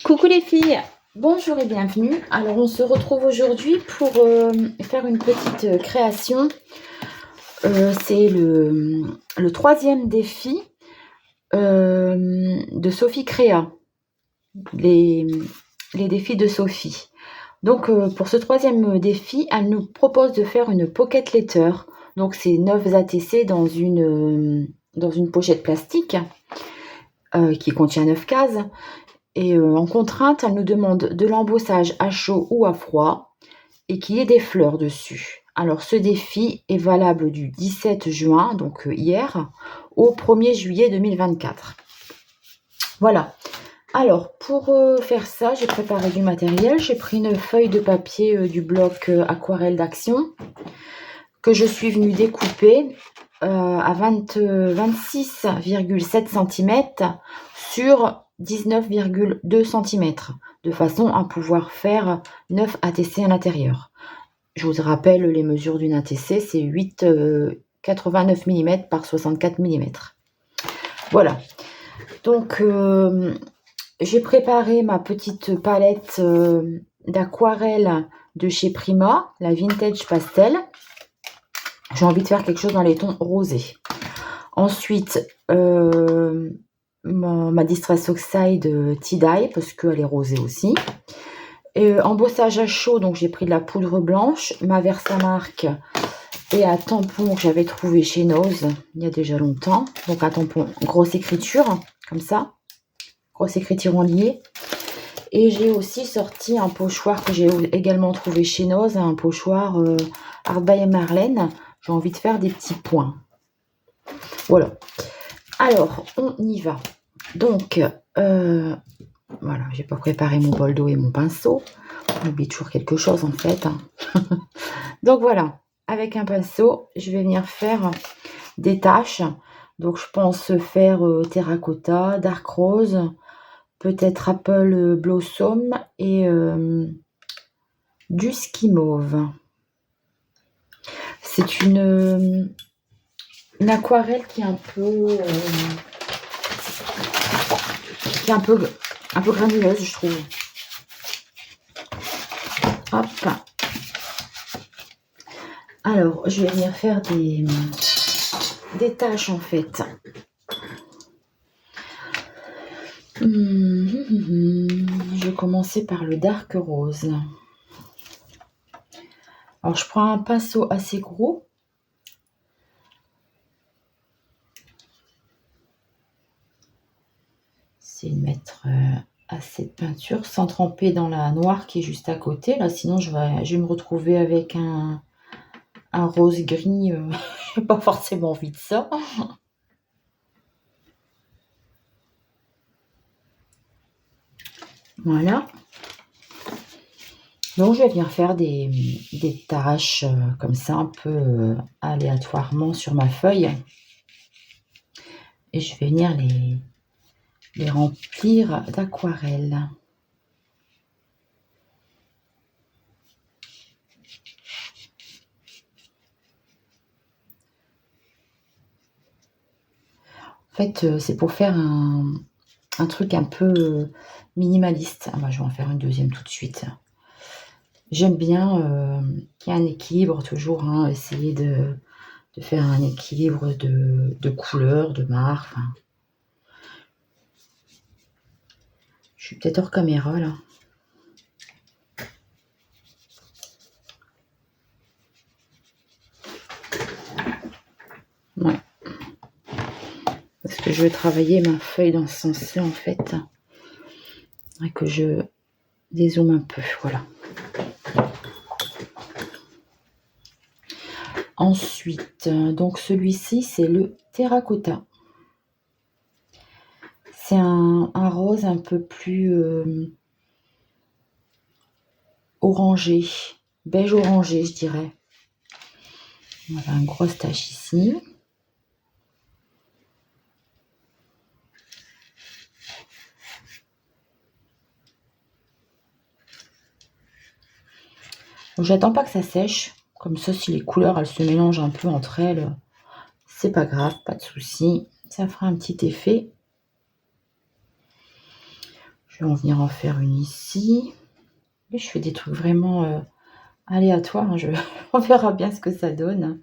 Coucou les filles, bonjour et bienvenue. Alors on se retrouve aujourd'hui pour faire une petite création. C'est le troisième défi de Sophie Créa, les défis de Sophie. Donc pour ce troisième défi, elle nous propose de faire une pocket letter. Donc c'est 9 ATC dans une pochette plastique qui contient 9 cases. Et en contrainte, elle nous demande de l'embossage à chaud ou à froid et qu'il y ait des fleurs dessus. Alors ce défi est valable du 17 juin, donc hier, au 1er juillet 2024. Voilà. Alors pour faire ça, j'ai préparé du matériel. J'ai pris une feuille de papier du bloc Aquarelle d'Action que je suis venue découper à 26,7 cm sur 19,2 cm, de façon à pouvoir faire 9 ATC à l'intérieur. Je vous rappelle les mesures d'une ATC, c'est 89 mm par 64 mm. Voilà. Donc, j'ai préparé ma petite palette d'aquarelle de chez Prima, la Vintage Pastel. J'ai envie de faire quelque chose dans les tons rosés. Ensuite, ma Distress Oxide Tie-Dye, parce qu'elle est rosée aussi. Et embossage à chaud, donc j'ai pris de la poudre blanche, ma Versamark et un tampon que j'avais trouvé chez Nose il y a déjà longtemps. Donc un tampon grosse écriture, comme ça. Grosse écriture en lié. Et j'ai aussi sorti un pochoir que j'ai également trouvé chez Nose, un pochoir Art by Marlène. J'ai envie de faire des petits points. Voilà. Alors, on y va. Donc, voilà, j'ai pas préparé mon bol d'eau et mon pinceau. On oublie toujours quelque chose en fait. Donc voilà, avec un pinceau, je vais venir faire des taches. Donc je pense faire terracotta, dark rose, peut-être apple blossom et du ski mauve. C'est une aquarelle qui est un peu granuleuse, je trouve. Hop. Alors, je vais venir faire des taches en fait. Je vais commencer par le dark rose. Alors, je prends un pinceau assez gros. C'est de mettre assez de peinture sans tremper dans la noire qui est juste à côté. Là, sinon, je vais me retrouver avec un rose gris. J'ai pas forcément envie de ça. Voilà. Donc, je vais venir faire des taches comme ça, un peu aléatoirement sur ma feuille. Et je vais venir les remplir d'aquarelle. En fait, c'est pour faire un truc un peu minimaliste. Ah bah, je vais en faire une deuxième tout de suite. J'aime bien qu'il y ait un équilibre toujours, hein, essayer de faire un équilibre de couleurs, de marques. Enfin. Je suis peut-être hors caméra là. Ouais. Parce que je vais travailler ma feuille dans ce sens-là en fait. Et que je dézoome un peu, voilà. Ensuite, donc celui-ci, c'est le terracotta. C'est un rose un peu plus orangé, beige orangé, je dirais. Voilà, une grosse tache ici. J'attends pas que ça sèche. Comme ça, si les couleurs, elles se mélangent un peu entre elles, c'est pas grave, pas de souci. Ça fera un petit effet. Je vais en venir en faire une ici. Et je fais des trucs vraiment aléatoires. Hein. On verra bien ce que ça donne.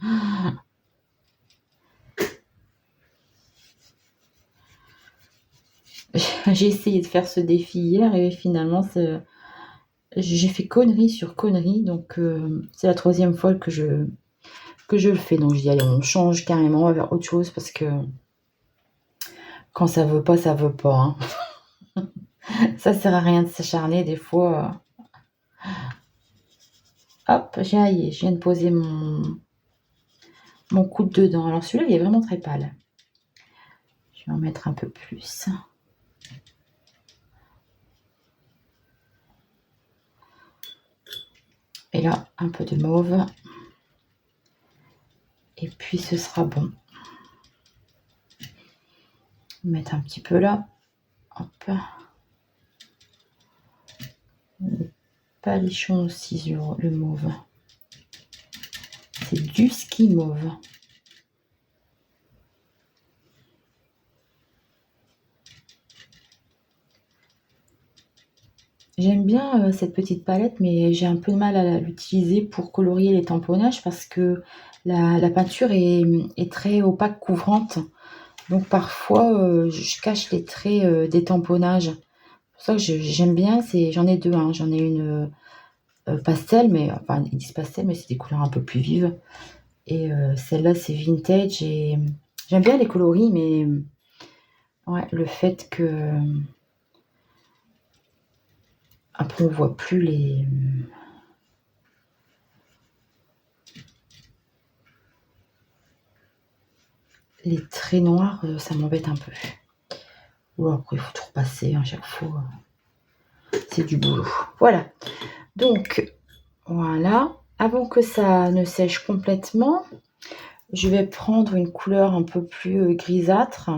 J'ai essayé de faire ce défi hier et finalement, j'ai fait connerie sur connerie. Donc, c'est la 3e fois que je le fais. Donc, je dis, allez, on change carrément, on va vers autre chose parce que quand ça veut pas, ça veut pas. Hein. Ça sert à rien de s'acharner des fois. Hop, je viens de poser mon coude dedans. Alors, celui-là, il est vraiment très pâle. Je vais en mettre un peu plus. Et là, un peu de mauve. Et puis, ce sera bon. Mettre un petit peu là. Hop. Le palichon aussi sur le mauve. C'est du ski mauve. J'aime bien cette petite palette, mais j'ai un peu de mal à l'utiliser pour colorier les tamponnages parce que la peinture est très opaque, couvrante. Donc parfois, je cache les traits des tamponnages. C'est pour ça que j'aime bien, j'en ai deux. Hein. J'en ai une pastel, mais enfin ils disent pastel, mais c'est des couleurs un peu plus vives. Et celle-là, c'est vintage. Et j'aime bien les coloris, mais ouais, le fait que après on voit plus les traits noirs, ça m'embête un peu. Ou après il faut tout repasser à chaque fois. C'est du boulot. Voilà. Donc voilà. Avant que ça ne sèche complètement, je vais prendre une couleur un peu plus grisâtre.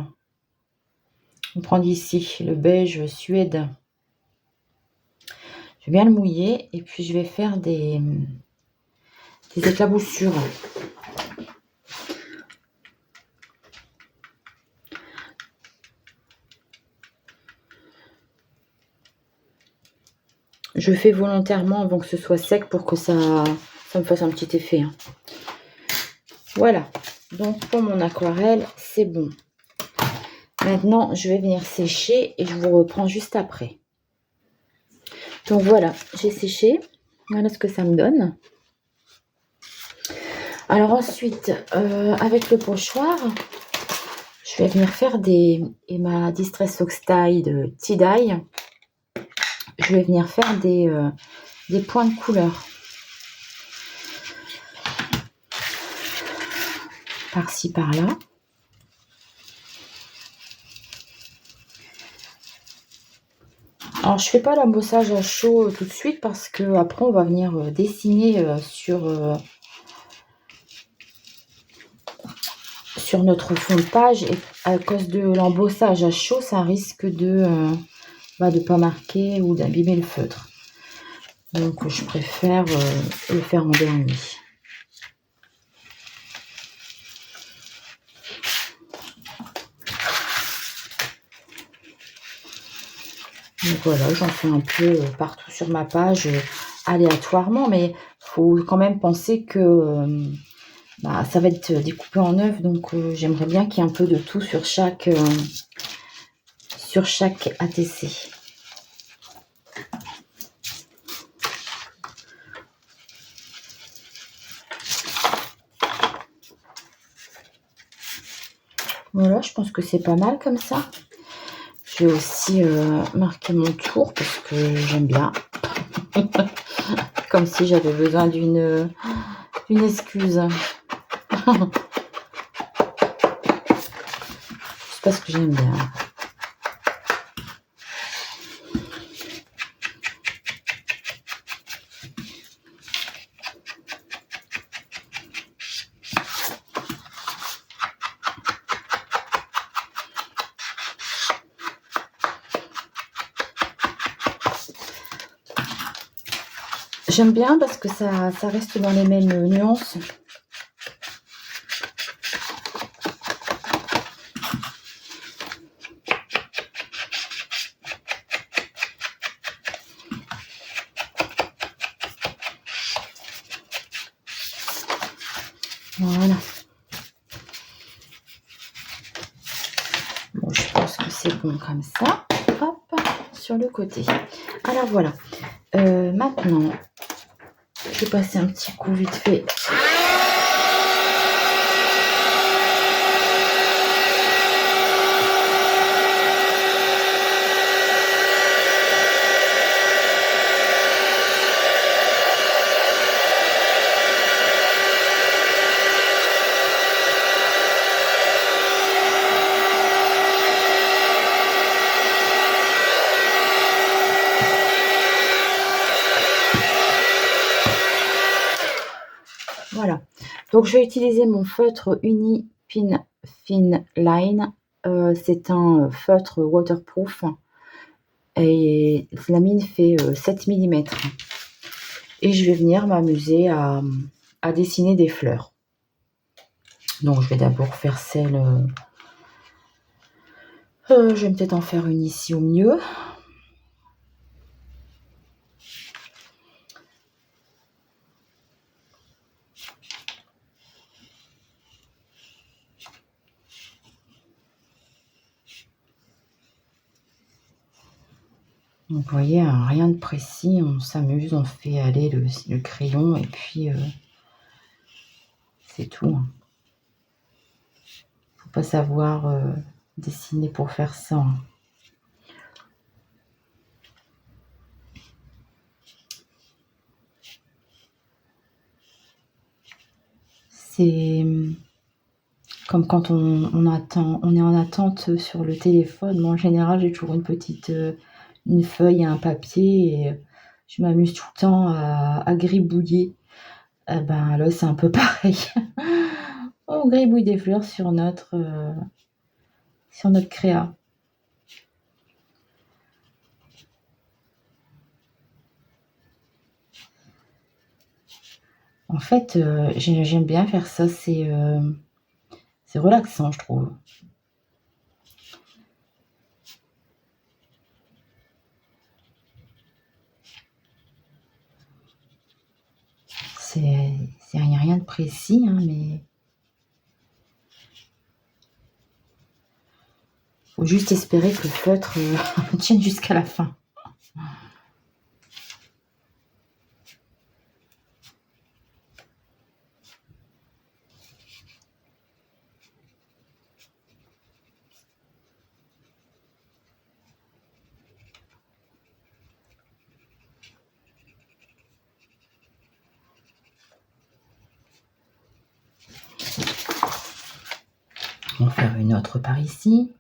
On prend ici le beige suède. Je vais bien le mouiller et puis je vais faire des éclaboussures. Je fais volontairement avant que ce soit sec pour que ça me fasse un petit effet. Hein. Voilà. Donc pour mon aquarelle, c'est bon. Maintenant, je vais venir sécher et je vous reprends juste après. Donc voilà, j'ai séché. Voilà ce que ça me donne. Alors ensuite, avec le pochoir, je vais venir faire ma Distress Ox Tie de Tie-Dye. Je vais venir faire des points de couleur. Par-ci, par-là. Alors, je fais pas l'embossage à chaud tout de suite parce que après on va venir dessiner sur notre fond de page et à cause de l'embossage à chaud, ça risque de pas marquer ou d'abîmer le feutre. Donc, je préfère le faire en dernier. Donc voilà, j'en fais un peu partout sur ma page aléatoirement, mais il faut quand même penser que ça va être découpé en 9, donc j'aimerais bien qu'il y ait un peu de tout sur chaque ATC. Voilà, je pense que c'est pas mal comme ça. Je vais aussi marquer mon tour parce que j'aime bien. Comme si j'avais besoin d'une excuse. C'est parce que j'aime bien. J'aime bien parce que ça reste dans les mêmes nuances. Voilà. Bon, je pense que c'est bon comme ça. Hop, sur le côté. Alors voilà. Maintenant, je vais passer un petit coup vite fait. Voilà. Donc, je vais utiliser mon feutre Uni Pin Fine Line. C'est un feutre waterproof. Et la mine fait 7 mm. Et je vais venir m'amuser à dessiner des fleurs. Donc, je vais d'abord faire celle... je vais peut-être en faire une ici au milieu. Donc, vous voyez, rien de précis, on s'amuse, on fait aller le crayon et puis c'est tout. Faut pas savoir dessiner pour faire ça. C'est comme quand on attend, on est en attente sur le téléphone. Moi, en général, j'ai toujours une petite une feuille et un papier et je m'amuse tout le temps à gribouiller. Eh ben là, c'est un peu pareil. On gribouille des fleurs sur notre créa. En fait, j'aime bien faire ça. C'est relaxant, je trouve. C'est rien de précis, hein, mais faut juste espérer que le feutre tienne jusqu'à la fin. On va faire une autre par ici.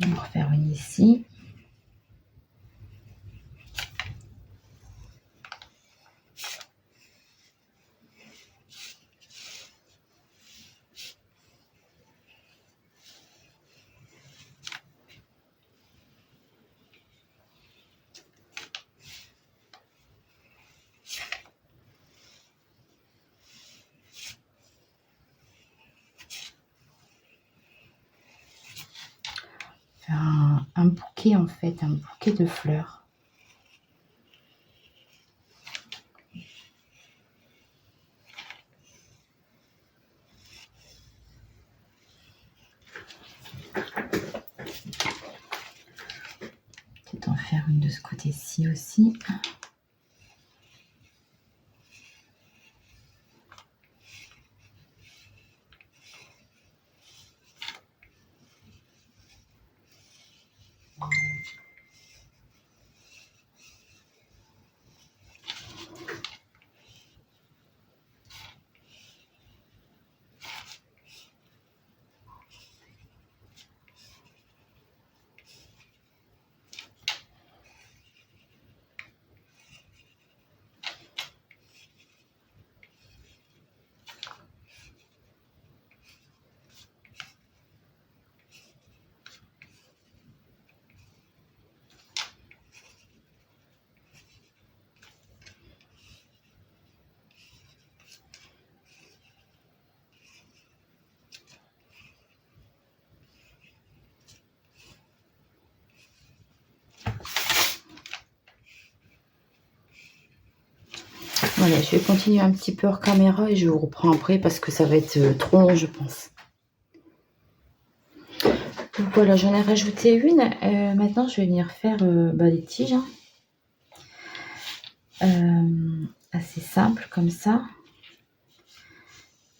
On va refaire une ici. Faire un bouquet en fait, un bouquet de fleurs. Peut-être en faire une de ce côté-ci aussi. Voilà, je vais continuer un petit peu hors caméra et je vous reprends après parce que ça va être trop long, je pense. Donc voilà, j'en ai rajouté une. Maintenant, je vais venir faire les tiges. Assez simple comme ça.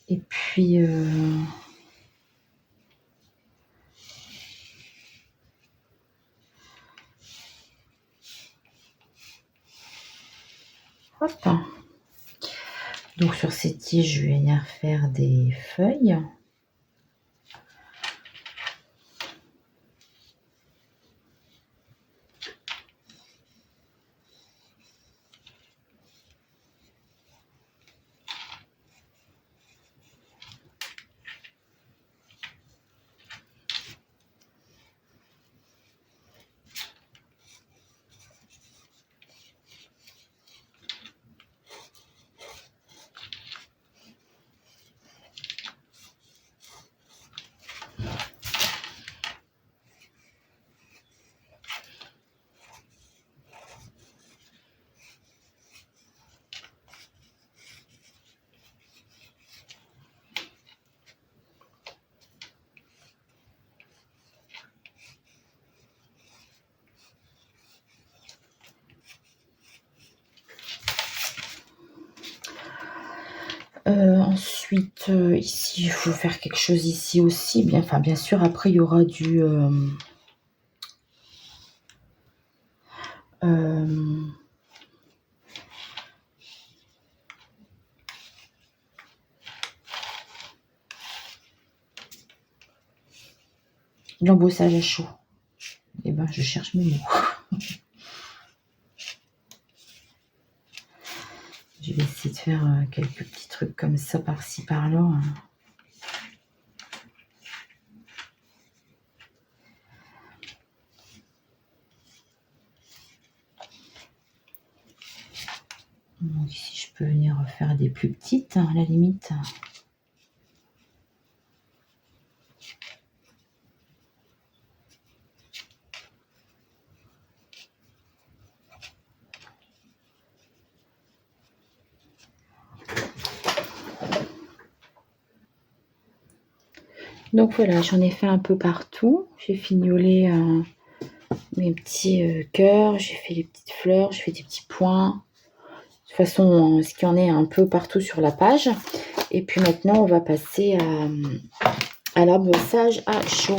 Et puis... hop. Donc sur ces tiges, je vais venir faire des feuilles. Ensuite, ici, il faut faire quelque chose ici aussi. Bien sûr, après, il y aura du... l'embossage à chaud. Et ben, je cherche mes mots. Je vais essayer de faire quelques petits trucs comme ça, par-ci, par-là. Donc ici, je peux venir refaire des plus petites, à la limite. Donc voilà, j'en ai fait un peu partout. J'ai fignolé mes petits cœurs, j'ai fait les petites fleurs, j'ai fait des petits points. De toute façon, ce qu'il y en est un peu partout sur la page. Et puis maintenant, on va passer à l'embossage à chaud.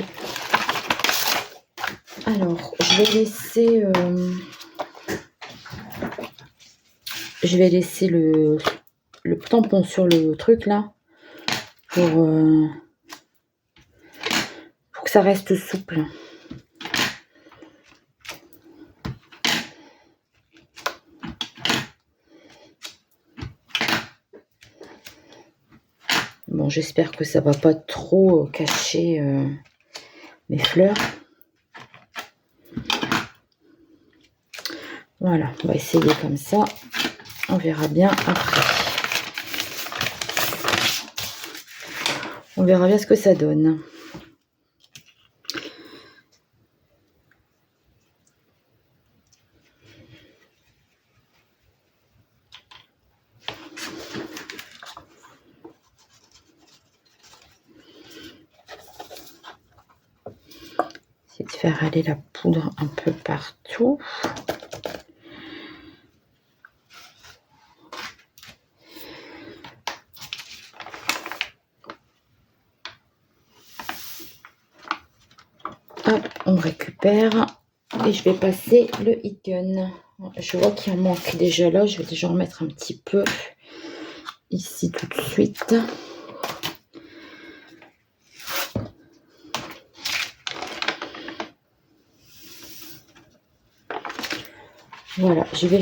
Alors, je vais laisser le tampon sur le truc là pour que ça reste souple. Bon, j'espère que ça va pas trop cacher mes fleurs. Voilà, on va essayer comme ça. On verra bien après. On verra bien ce que ça donne. Essayer de faire aller la poudre un peu partout. Hop, on récupère et je vais passer le heat gun. Je vois qu'il en manque déjà là, je vais déjà en mettre un petit peu ici tout de suite. Voilà, je vais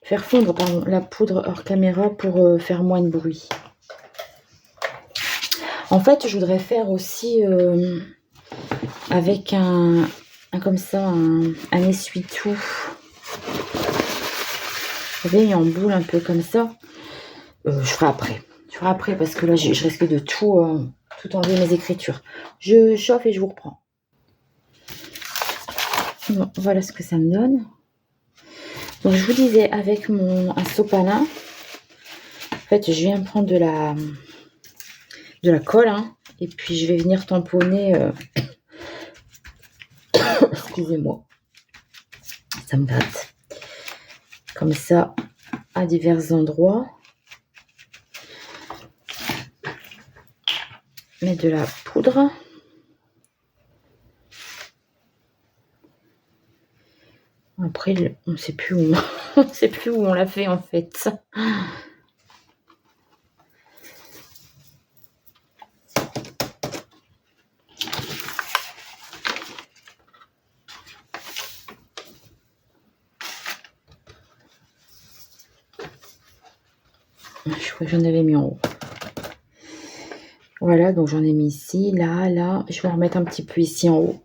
faire fondre la poudre hors caméra pour faire moins de bruit. En fait, je voudrais faire aussi avec un essuie-tout. Vous voyez, en boule un peu comme ça. Je ferai après. Je ferai après parce que là, je risque de tout enlever mes écritures. Je chauffe et je vous reprends. Bon, voilà ce que ça me donne. Donc je vous disais, avec un sopalin, en fait je viens prendre de la colle, hein, et puis je vais venir tamponner, excusez-moi, ça me gratte, comme ça, à divers endroits. Mettre de la poudre. Après, on ne sait plus où on sait plus où on l'a fait en fait. Je crois que j'en avais mis en haut. Voilà, donc j'en ai mis ici, là, là. Je vais en remettre un petit peu ici en haut.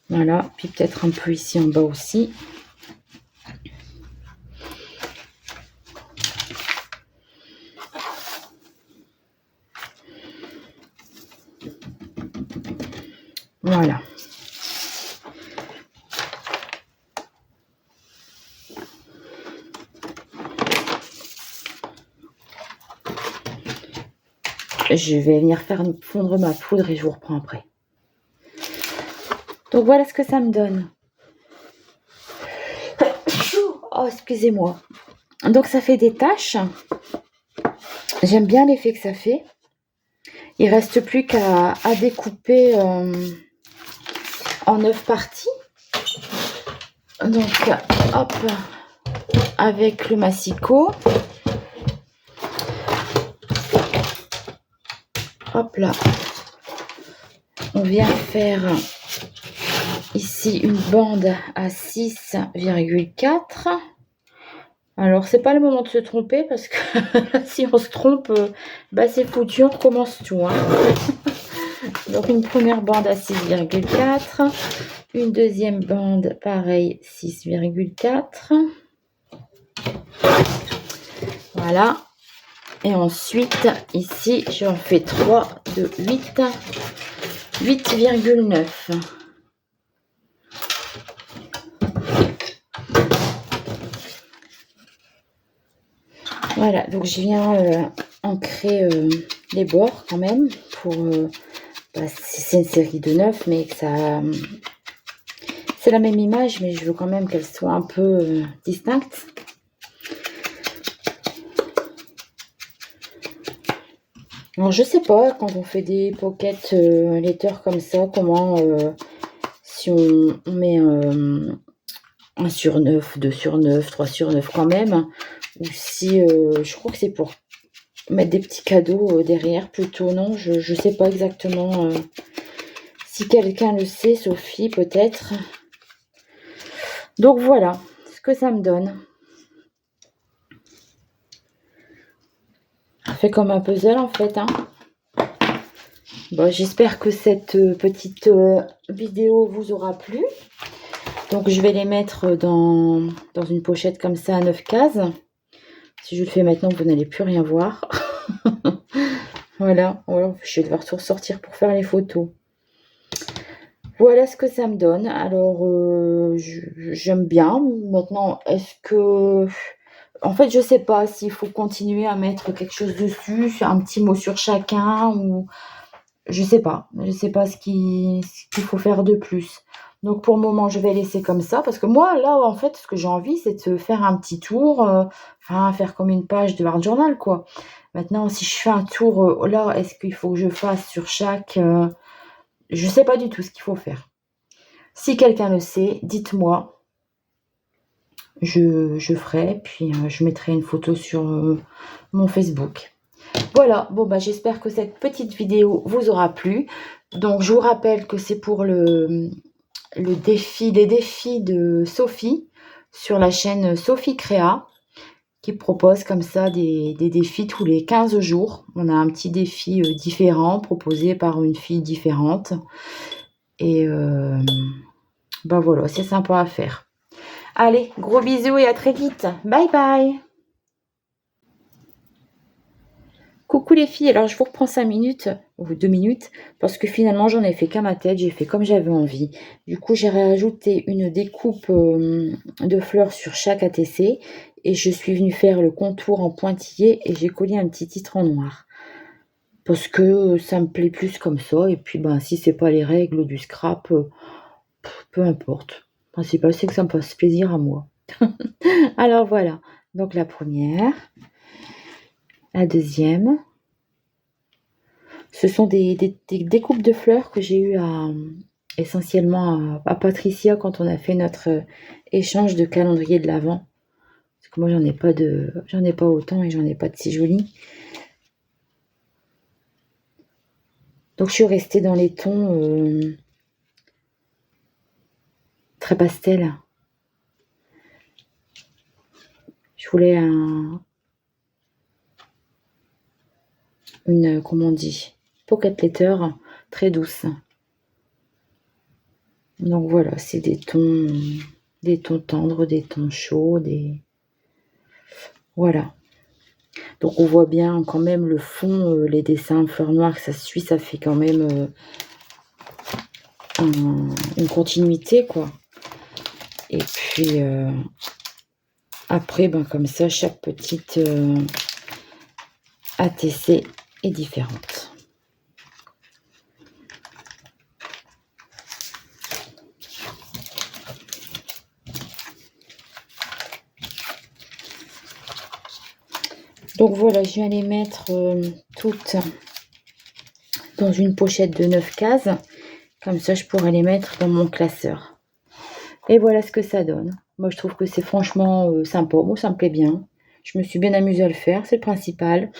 Voilà, puis peut-être un peu ici en bas aussi. Voilà. Je vais venir faire fondre ma poudre et je vous reprends après. Donc voilà ce que ça me donne. Oh, excusez-moi. Donc ça fait des taches. J'aime bien l'effet que ça fait. Il reste plus qu'à découper en 9 parties. Donc hop, avec le massicot. Hop là. On vient faire ici une bande à 6,4. Alors, c'est pas le moment de se tromper parce que si on se trompe, bah c'est foutu, on recommence tout. Hein. Donc, une première bande à 6,4. Une deuxième bande, pareil, 6,4. Voilà. Et ensuite, ici, j'en fais 3 de 8. 8,9. Voilà, donc je viens ancrer les bords quand même pour c'est une série de 9, mais que ça c'est la même image, mais je veux quand même qu'elle soit un peu distincte. Alors je sais pas, quand on fait des pocket letters comme ça, comment si on met 1 sur 9, 2 sur 9, 3 sur 9 quand même, ou si je crois que c'est pour mettre des petits cadeaux derrière plutôt, non, je sais pas exactement. Si quelqu'un le sait, Sophie peut-être. Donc voilà ce que ça me donne. Ça fait comme un puzzle en fait. Hein. Bon, j'espère que cette petite vidéo vous aura plu. Donc je vais les mettre dans une pochette comme ça à 9 cases. Si je le fais maintenant, vous n'allez plus rien voir. Voilà, je vais devoir tout ressortir pour faire les photos. Voilà ce que ça me donne. Alors, j'aime bien. Maintenant, est-ce que... En fait, je sais pas s'il faut continuer à mettre quelque chose dessus, un petit mot sur chacun, ou... Je sais pas. Je sais pas ce qu'il faut faire de plus. Donc, pour le moment, je vais laisser comme ça. Parce que moi, là, en fait, ce que j'ai envie, c'est de faire un petit tour. Enfin, faire comme une page de Art Journal, quoi. Maintenant, si je fais un tour là, est-ce qu'il faut que je fasse sur chaque... je sais pas du tout ce qu'il faut faire. Si quelqu'un le sait, dites-moi. Je ferai, puis je mettrai une photo sur mon Facebook. Voilà, bon bah j'espère que cette petite vidéo vous aura plu. Donc je vous rappelle que c'est pour les défis de Sophie sur la chaîne Sophie Créa, qui propose comme ça des défis tous les 15 jours. On a un petit défi différent proposé par une fille différente. Et Ben voilà, c'est sympa à faire. Allez, gros bisous et à très vite. Bye bye. Coucou les filles, alors je vous reprends 5 minutes ou 2 minutes parce que finalement j'en ai fait qu'à ma tête, j'ai fait comme j'avais envie. Du coup j'ai rajouté une découpe de fleurs sur chaque ATC et je suis venue faire le contour en pointillé et j'ai collé un petit titre en noir. Parce que ça me plaît plus comme ça et puis ben si c'est pas les règles du scrap, peu importe. Le principal c'est que ça me fasse plaisir à moi. Alors voilà, donc la première, la deuxième. Ce sont des découpes de fleurs que j'ai eues essentiellement à Patricia quand on a fait notre échange de calendrier de l'Avent. Parce que moi j'en ai pas autant et j'en ai pas de si jolis. Donc je suis restée dans les tons très pastel. Je voulais une, comment on dit, pocket letter très douce. Donc voilà, c'est des tons tendres, des tons chauds, voilà. Donc on voit bien quand même le fond, les dessins en fleurs noires que ça suit, ça fait quand même une continuité quoi. Et puis après, ben comme ça, chaque petite ATC est différente. Donc voilà, je viens les mettre toutes dans une pochette de 9 cases. Comme ça, je pourrais les mettre dans mon classeur. Et voilà ce que ça donne. Moi, je trouve que c'est franchement sympa. Moi, ça me plaît bien. Je me suis bien amusée à le faire, c'est le principal.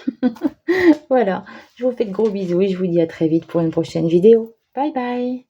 Voilà, je vous fais de gros bisous et je vous dis à très vite pour une prochaine vidéo. Bye bye!